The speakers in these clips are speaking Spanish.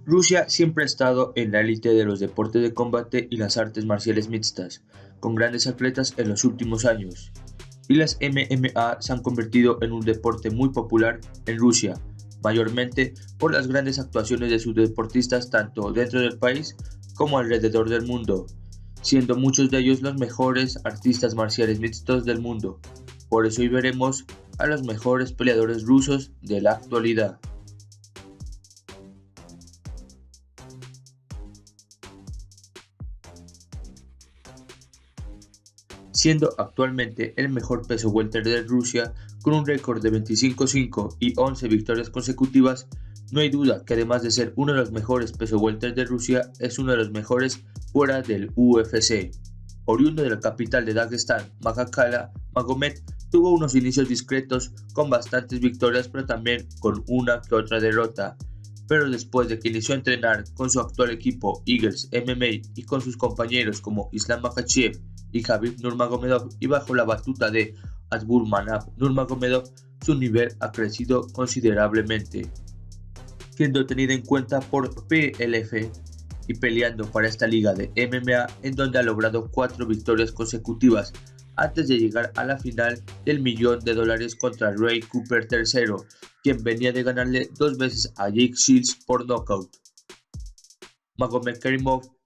Rusia siempre ha estado en la élite de los deportes de combate y las artes marciales mixtas, con grandes atletas en los últimos años, y las MMA se han convertido en un deporte muy popular en Rusia, mayormente por las grandes actuaciones de sus deportistas tanto dentro del país como alrededor del mundo, siendo muchos de ellos los mejores artistas marciales mixtos del mundo. Por eso hoy veremos a los mejores peleadores rusos de la actualidad. Siendo actualmente el mejor peso welter de Rusia con un récord de 25-5 y 11 victorias consecutivas. No hay duda que además de ser uno de los mejores peso welter de Rusia, es uno de los mejores fuera del UFC. Oriundo de la capital de Dagestán, Makhachkala, Magomed tuvo unos inicios discretos con bastantes victorias pero también con una que otra derrota. Pero después de que inició a entrenar con su actual equipo Eagles MMA y con sus compañeros como Islam Makhachev y Khabib Nurmagomedov y bajo la batuta de Asburmanab Nurmagomedov, su nivel ha crecido considerablemente, siendo tenida en cuenta por PLF y peleando para esta liga de MMA en donde ha logrado 4 victorias consecutivas antes de llegar a la final del $1.000.000 contra Ray Cooper III, quien venía de ganarle 2 veces a Jake Shields por nocaut. Magomed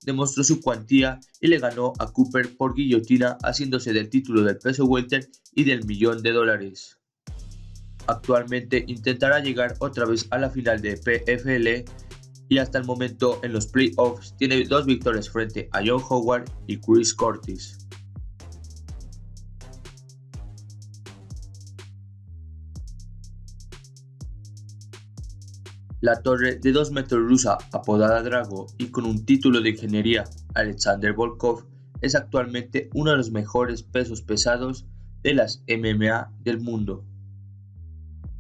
demostró su cuantía y le ganó a Cooper por guillotina, haciéndose del título del peso welter y del $1.000.000. Actualmente intentará llegar otra vez a la final de PFL y hasta el momento en los playoffs tiene 2 victorias frente a John Howard y Chris Curtis. La torre de 2 metros rusa apodada Drago y con un título de ingeniería Alexander Volkov es actualmente uno de los mejores pesos pesados de las MMA del mundo.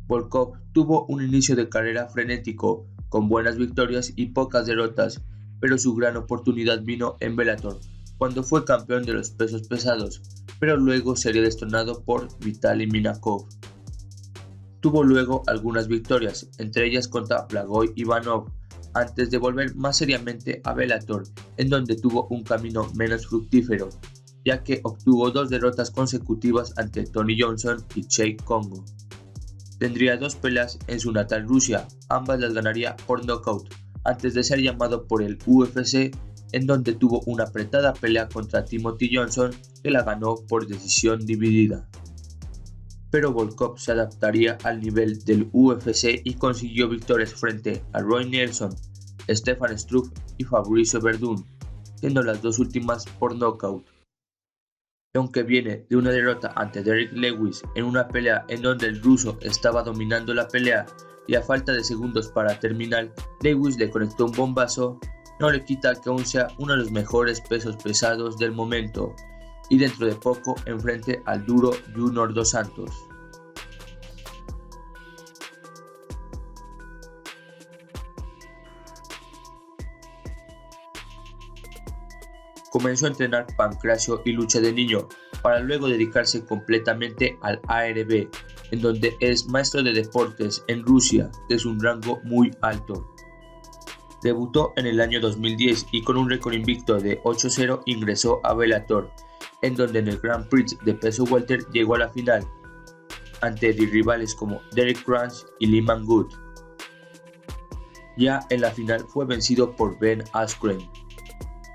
Volkov tuvo un inicio de carrera frenético, con buenas victorias y pocas derrotas, pero su gran oportunidad vino en Bellator, cuando fue campeón de los pesos pesados, pero luego sería destronado por Vitaly Minakov. Tuvo luego algunas victorias, entre ellas contra Blagoy Ivanov, antes de volver más seriamente a Bellator, en donde tuvo un camino menos fructífero, ya que obtuvo 2 derrotas consecutivas ante Tony Johnson y Cheick Kongo. Tendría 2 peleas en su natal Rusia, ambas las ganaría por nocaut, antes de ser llamado por el UFC, en donde tuvo una apretada pelea contra Timothy Johnson, que la ganó por decisión dividida. Pero Volkov se adaptaría al nivel del UFC y consiguió victorias frente a Roy Nelson, Stefan Struve y Fabricio Werdum, siendo las 2 últimas por nocaut. Aunque viene de una derrota ante Derrick Lewis en una pelea en donde el ruso estaba dominando la pelea y a falta de segundos para terminar, Lewis le conectó un bombazo, no le quita que aún sea uno de los mejores pesos pesados del momento y dentro de poco enfrente al duro Junior Dos Santos. Comenzó a entrenar pancracio y lucha de niño, para luego dedicarse completamente al ARB, en donde es maestro de deportes en Rusia, desde un rango muy alto. Debutó en el año 2010 y con un récord invicto de 8-0 ingresó a Bellator, en donde en el Grand Prix de peso welter llegó a la final, ante rivales como Derek Kranz y Lyman Good. Ya en la final fue vencido por Ben Askren.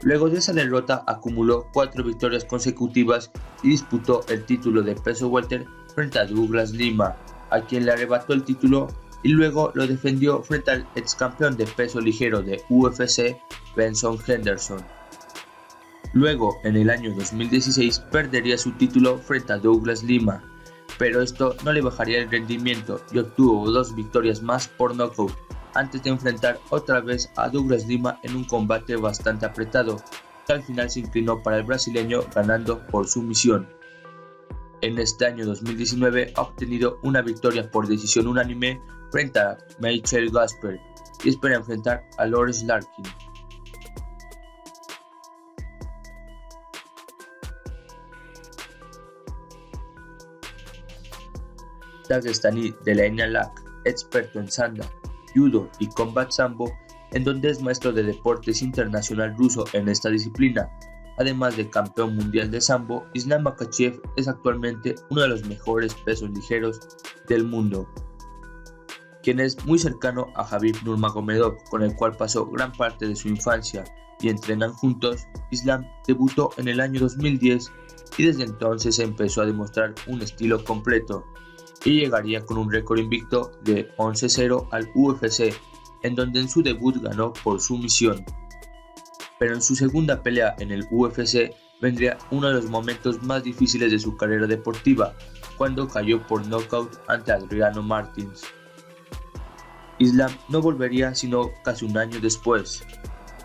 Luego de esa derrota acumuló 4 victorias consecutivas y disputó el título de peso welter frente a Douglas Lima, a quien le arrebató el título y luego lo defendió frente al ex campeón de peso ligero de UFC, Benson Henderson. Luego, en el año 2016, perdería su título frente a Douglas Lima, pero esto no le bajaría el rendimiento y obtuvo 2 victorias más por nocaut, antes de enfrentar otra vez a Douglas Lima en un combate bastante apretado, que al final se inclinó para el brasileño ganando por sumisión. En este año 2019 ha obtenido una victoria por decisión unánime frente a Michael Gasper y espera enfrentar a Lawrence Larkin. Dagestaní de la etnia Lak, experto en sanda, judo y combat sambo, en donde es maestro de deportes internacional ruso en esta disciplina. Además de campeón mundial de sambo, Islam Makhachev es actualmente uno de los mejores pesos ligeros del mundo, quien es muy cercano a Khabib Nurmagomedov, con el cual pasó gran parte de su infancia y entrenan juntos. Islam debutó en el año 2010 y desde entonces empezó a demostrar un estilo completo y llegaría con un récord invicto de 11-0 al UFC, en donde en su debut ganó por sumisión. Pero en su segunda pelea en el UFC vendría uno de los momentos más difíciles de su carrera deportiva, cuando cayó por nocaut ante Adriano Martins. Islam no volvería sino casi un año después,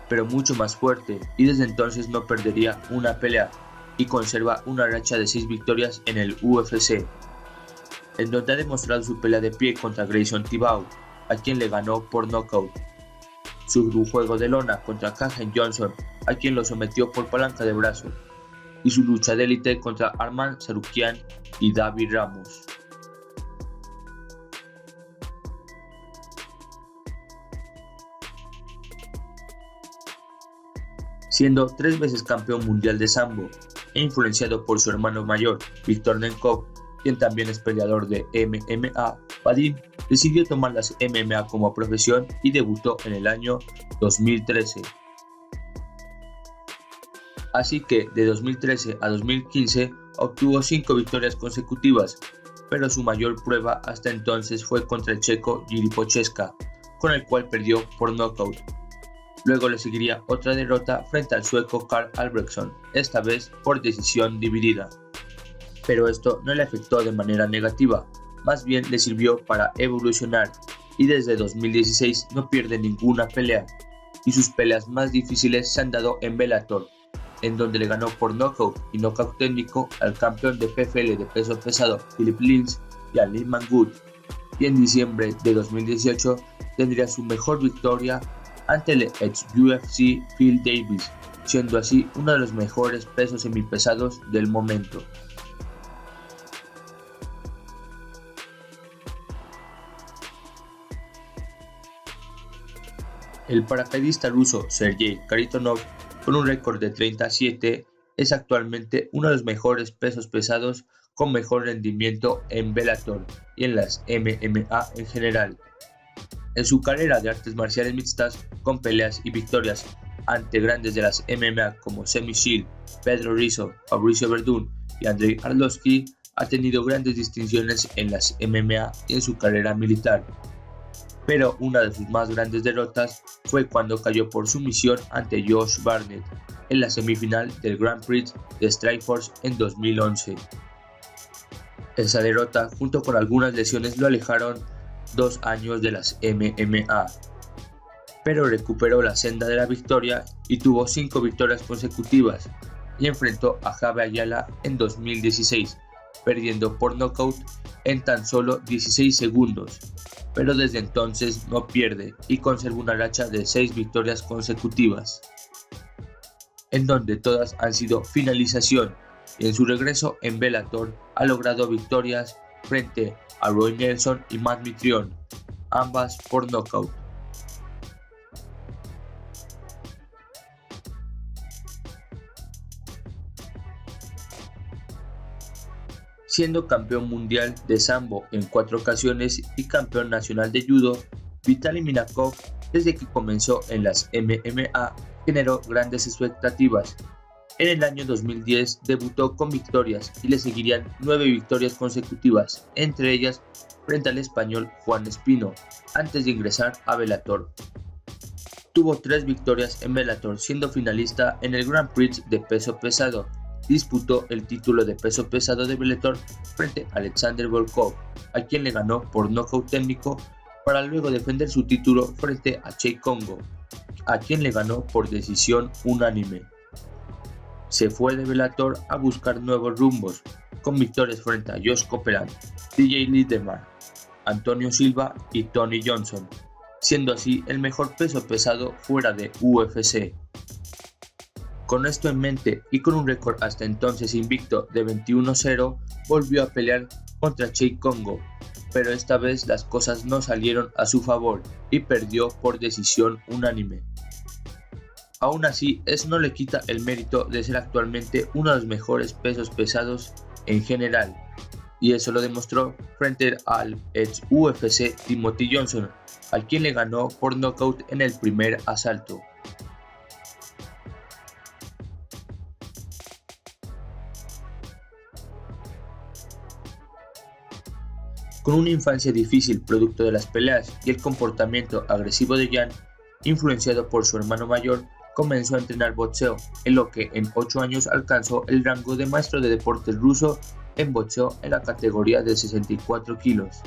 pero mucho más fuerte, y desde entonces no perdería una pelea y conserva una racha de 6 victorias en el UFC, en donde ha demostrado su pelea de pie contra Grayson Tibau, a quien le ganó por nocaut, su juego de lona contra Kajan Johnson, a quien lo sometió por palanca de brazo, y su lucha de élite contra Arman Tsarukyan y David Ramos. Siendo 3 veces campeón mundial de sambo e influenciado por su hermano mayor, Viktor Nenkov, quien también es peleador de MMA, Vadim decidió tomar las MMA como profesión y debutó en el año 2013. Así que de 2013 a 2015 obtuvo 5 victorias consecutivas, pero su mayor prueba hasta entonces fue contra el checo Jiří Procházka, con el cual perdió por nocaut. Luego le seguiría otra derrota frente al sueco Karl Albrektsson, esta vez por decisión dividida. Pero esto no le afectó de manera negativa, más bien le sirvió para evolucionar, y desde 2016 no pierde ninguna pelea, y sus peleas más difíciles se han dado en Bellator, en donde le ganó por nocaut y nocaut técnico al campeón de PFL de peso pesado Philip Lins y a Lee Man-Good, y en diciembre de 2018 tendría su mejor victoria ante el ex UFC Phil Davis, siendo así uno de los mejores pesos semipesados del momento. El paracaidista ruso Sergei Kharitonov, con un récord de 30-7, es actualmente uno de los mejores pesos pesados con mejor rendimiento en Bellator y en las MMA en general. En su carrera de artes marciales mixtas, con peleas y victorias ante grandes de las MMA como Semi Shield, Pedro Rizzo, Fabricio Verdún y Andrei Arlovski, ha tenido grandes distinciones en las MMA y en su carrera militar. Pero una de sus más grandes derrotas fue cuando cayó por sumisión ante Josh Barnett en la semifinal del Grand Prix de Strikeforce en 2011. Esa derrota, junto con algunas lesiones, lo alejaron 2 años de las MMA, pero recuperó la senda de la victoria y tuvo 5 victorias consecutivas, y enfrentó a Jaime Ayala en 2016, perdiendo por nocaut en tan solo 16 segundos, pero desde entonces no pierde y conserva una racha de 6 victorias consecutivas, en donde todas han sido finalización, y en su regreso en Bellator ha logrado victorias frente a Roy Nelson y Matt Mitrione, ambas por nocaut. Siendo campeón mundial de sambo en 4 ocasiones y campeón nacional de judo, Vitaly Minakov, desde que comenzó en las MMA, generó grandes expectativas. En el año 2010 debutó con victorias y le seguirían 9 victorias consecutivas, entre ellas frente al español Juan Espino, antes de ingresar a Bellator. Tuvo 3 victorias en Bellator, siendo finalista en el Grand Prix de peso pesado. Disputó el título de peso pesado de Bellator frente a Alexander Volkov, a quien le ganó por nocaut técnico, para luego defender su título frente a Cheick Kongo, a quien le ganó por decisión unánime. Se fue de Bellator a buscar nuevos rumbos, con victorias frente a Josh Copeland, DJ Lidemar, Antonio Silva y Tony Johnson, siendo así el mejor peso pesado fuera de UFC. Con esto en mente y con un récord hasta entonces invicto de 21-0, volvió a pelear contra Cheick Kongo, pero esta vez las cosas no salieron a su favor y perdió por decisión unánime. Aún así, eso no le quita el mérito de ser actualmente uno de los mejores pesos pesados en general, y eso lo demostró frente al ex UFC Timothy Johnson, al quien le ganó por nocaut en el primer asalto. Con una infancia difícil producto de las peleas y el comportamiento agresivo de Jan, influenciado por su hermano mayor, comenzó a entrenar boxeo, en lo que en 8 años alcanzó el rango de maestro de deportes ruso en boxeo en la categoría de 64 kilos.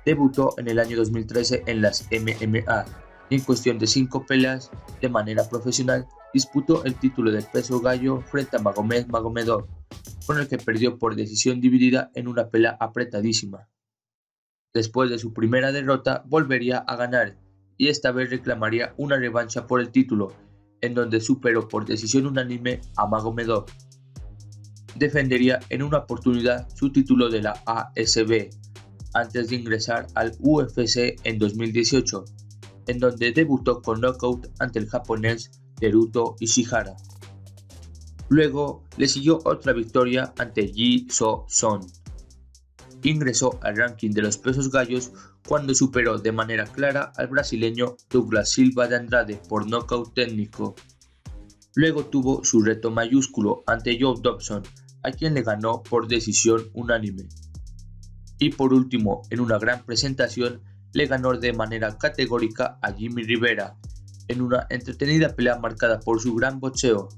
Debutó en el año 2013 en las MMA y en cuestión de 5 peleas de manera profesional disputó el título de peso gallo frente a Magomed Magomedov, con el que perdió por decisión dividida en una pelea apretadísima. Después de su primera derrota volvería a ganar y esta vez reclamaría una revancha por el título, en donde superó por decisión unánime a Magomedov. Defendería en una oportunidad su título de la ASB antes de ingresar al UFC en 2018, en donde debutó con knockout ante el japonés Teruto Ishihara. Luego le siguió otra victoria ante Ji So-son. Ingresó al ranking de los pesos gallos cuando superó de manera clara al brasileño Douglas Silva de Andrade por nocaut técnico. Luego tuvo su reto mayúsculo ante Joe Dobson, a quien le ganó por decisión unánime. Y por último, en una gran presentación, le ganó de manera categórica a Jimmy Rivera, en una entretenida pelea marcada por su gran boxeo.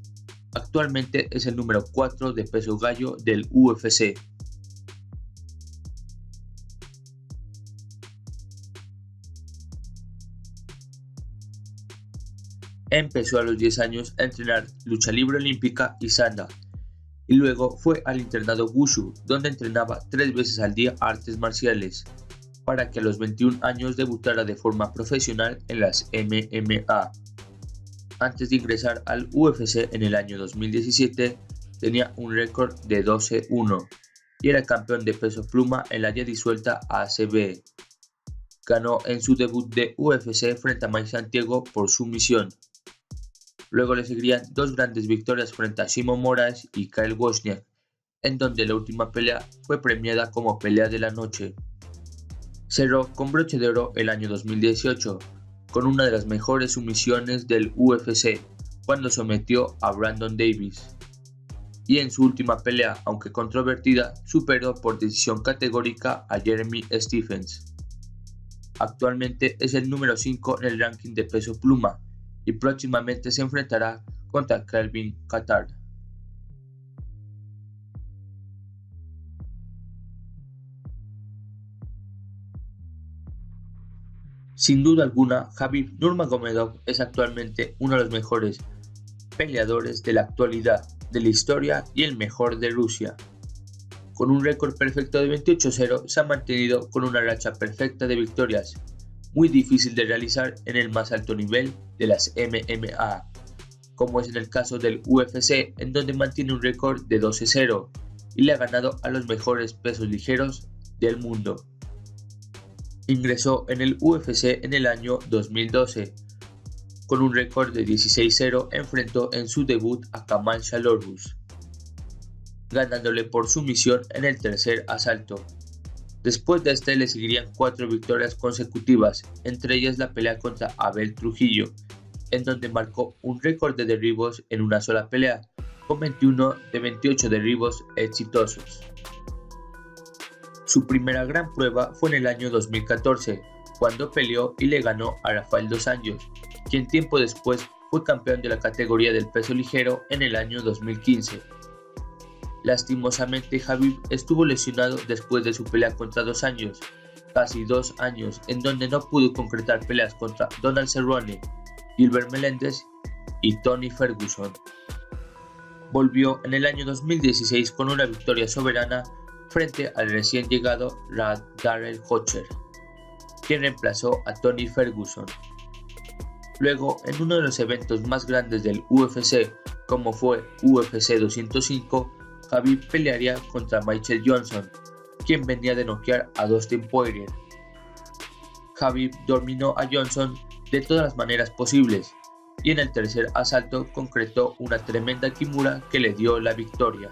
Actualmente es el número 4 de peso gallo del UFC. Empezó a los 10 años a entrenar lucha libre olímpica y sanda, y luego fue al internado Wushu, donde entrenaba 3 veces al día artes marciales, para que a los 21 años debutara de forma profesional en las MMA. Antes de ingresar al UFC en el año 2017, tenía un récord de 12-1 y era campeón de peso pluma en la ya disuelta ACB. Ganó en su debut de UFC frente a Mike Santiago por sumisión. Luego le seguirían 2 grandes victorias frente a Shimon Moraes y Kyle Wozniak, en donde la última pelea fue premiada como pelea de la noche. Cerró con broche de oro el año 2018, con una de las mejores sumisiones del UFC, cuando sometió a Brandon Davis. Y en su última pelea, aunque controvertida, superó por decisión categórica a Jeremy Stephens. Actualmente es el número 5 en el ranking de peso pluma y próximamente se enfrentará contra Kelvin Kattar. Sin duda alguna, Khabib Nurmagomedov es actualmente uno de los mejores peleadores de la actualidad, de la historia y el mejor de Rusia. Con un récord perfecto de 28-0, se ha mantenido con una racha perfecta de victorias, muy difícil de realizar en el más alto nivel de las MMA, como es en el caso del UFC, en donde mantiene un récord de 12-0 y le ha ganado a los mejores pesos ligeros del mundo. Ingresó en el UFC en el año 2012. Con un récord de 16-0 enfrentó en su debut a Kamal Shalorus, ganándole por sumisión en el tercer asalto. Después de este le seguirían 4 victorias consecutivas, entre ellas la pelea contra Abel Trujillo, en donde marcó un récord de derribos en una sola pelea, con 21 de 28 derribos exitosos. Su primera gran prueba fue en el año 2014, cuando peleó y le ganó a Rafael dos Anjos, quien tiempo después fue campeón de la categoría del peso ligero en el año 2015. Lastimosamente, Khabib estuvo lesionado después de su pelea contra dos Anjos, casi 2 años en donde no pudo concretar peleas contra Donald Cerrone, Gilbert Melendez y Tony Ferguson. Volvió en el año 2016 con una victoria soberana frente al recién llegado Darrell Hocher, quien reemplazó a Tony Ferguson. Luego, en uno de los eventos más grandes del UFC, como fue UFC 205, Khabib pelearía contra Michael Johnson, quien venía de noquear a Dustin Poirier. Khabib dominó a Johnson de todas las maneras posibles y en el tercer asalto concretó una tremenda kimura que le dio la victoria.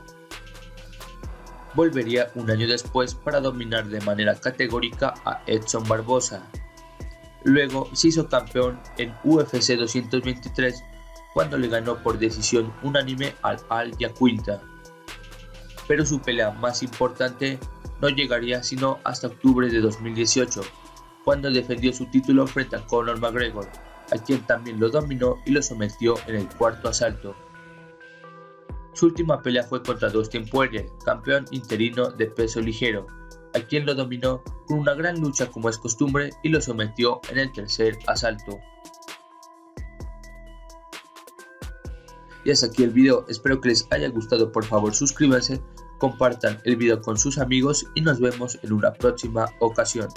Volvería un año después para dominar de manera categórica a Edson Barboza. Luego se hizo campeón en UFC 223 cuando le ganó por decisión unánime al Al Iaquinta. Pero su pelea más importante no llegaría sino hasta octubre de 2018, cuando defendió su título frente a Conor McGregor, a quien también lo dominó y lo sometió en el cuarto asalto. Su última pelea fue contra Dustin Poirier, campeón interino de peso ligero, a quien lo dominó con una gran lucha como es costumbre y lo sometió en el tercer asalto. Y hasta aquí el video, espero que les haya gustado. Por favor suscríbanse, compartan el video con sus amigos y nos vemos en una próxima ocasión.